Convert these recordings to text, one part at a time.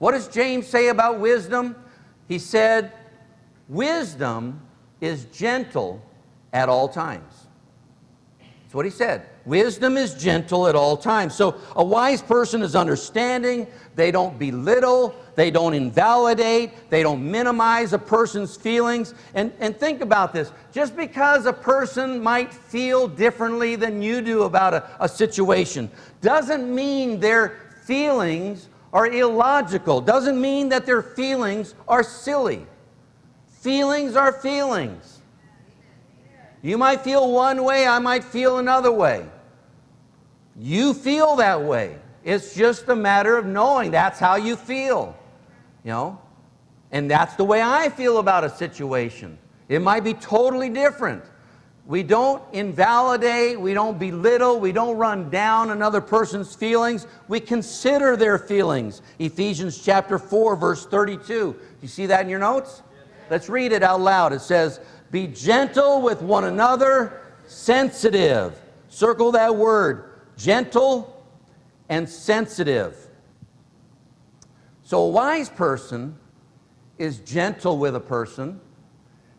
What does James say about wisdom? He said, wisdom is gentle at all times. That's what he said. Wisdom is gentle at all times. So a wise person is understanding. They don't belittle. They don't invalidate. They don't minimize a person's feelings. And think about this. Just because a person might feel differently than you do about a situation doesn't mean their feelings are illogical. Doesn't mean that their feelings are silly. Feelings are feelings. You might feel one way, I might feel another way. You feel that way. It's just a matter of knowing that's how you feel. You know? And that's the way I feel about a situation. It might be totally different. We don't invalidate, we don't belittle, we don't run down another person's feelings. We consider their feelings. Ephesians chapter 4, verse 32. You see that in your notes? Let's read it out loud. It says, be gentle with one another, sensitive. Circle that word, gentle and sensitive. So a wise person is gentle with a person,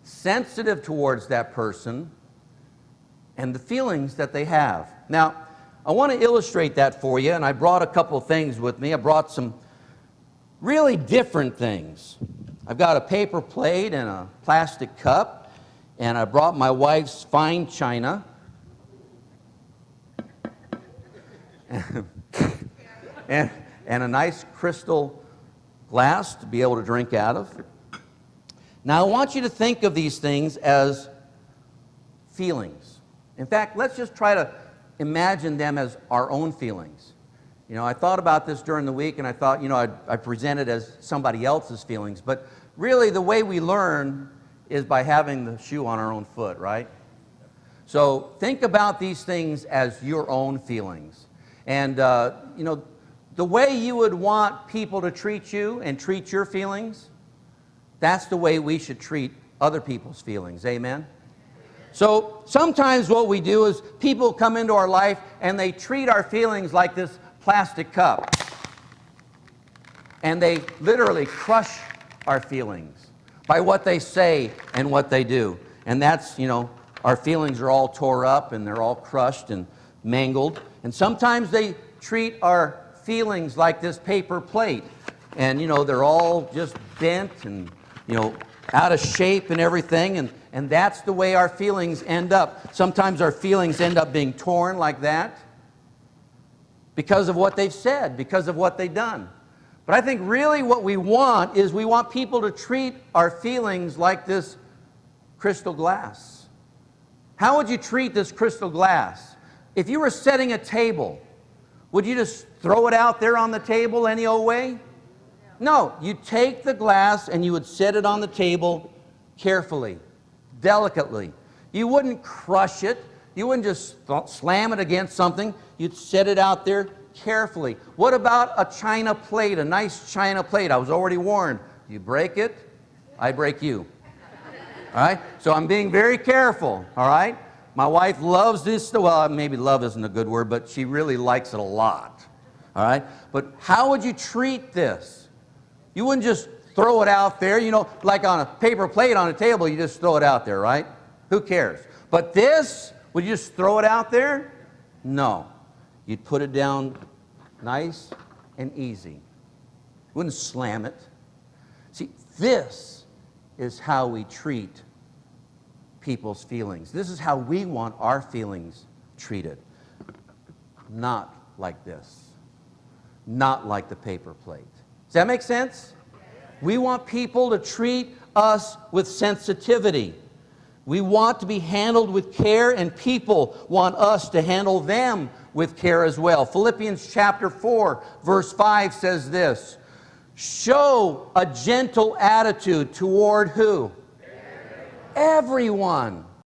sensitive towards that person, and the feelings that they have. Now, I want to illustrate that for you, and I brought a couple of things with me. I brought some really different things. I've got a paper plate and a plastic cup. And I brought my wife's fine china. and a nice crystal glass to be able to drink out of. Now I want you to think of these things as feelings. In fact, let's just try to imagine them as our own feelings. You know, I thought about this during the week and I thought, you know, I present it as somebody else's feelings. But really the way we learn is by having the shoe on our own foot, right? So think about these things as your own feelings. And, you know, the way you would want people to treat you and treat your feelings, that's the way we should treat other people's feelings. Amen? So sometimes what we do is people come into our life and they treat our feelings like this plastic cup. And they literally crush our feelings by what they say and what they do. And that's, you know, our feelings are all tore up and they're all crushed and mangled. And sometimes they treat our feelings like this paper plate. And, you know, they're all just bent and, you know, out of shape and everything. And that's the way our feelings end up. Sometimes our feelings end up being torn like that because of what they've said, because of what they've done. But I think really what we want is we want people to treat our feelings like this crystal glass. How would you treat this crystal glass? If you were setting a table, would you just throw it out there on the table any old way? No, you take the glass and you would set it on the table carefully, delicately. You wouldn't crush it. You wouldn't just slam it against something. You'd set it out there carefully. What about a china plate, a nice china plate? I was already warned. You break it, I break you. All right? So I'm being very careful, all right? My wife loves this, well, maybe love isn't a good word, but she really likes it a lot, all right? But how would you treat this? You wouldn't just throw it out there, you know, like on a paper plate on a table, you just throw it out there, right? Who cares? But this, would you just throw it out there? No. You'd put it down nice and easy. You wouldn't slam it. See, this is how we treat people's feelings. This is how we want our feelings treated. Not like this. Not like the paper plate. Does that make sense? We want people to treat us with sensitivity. We want to be handled with care, and people want us to handle them with care as well. Philippians chapter 4, verse 5 says this, show a gentle attitude toward who? Everyone.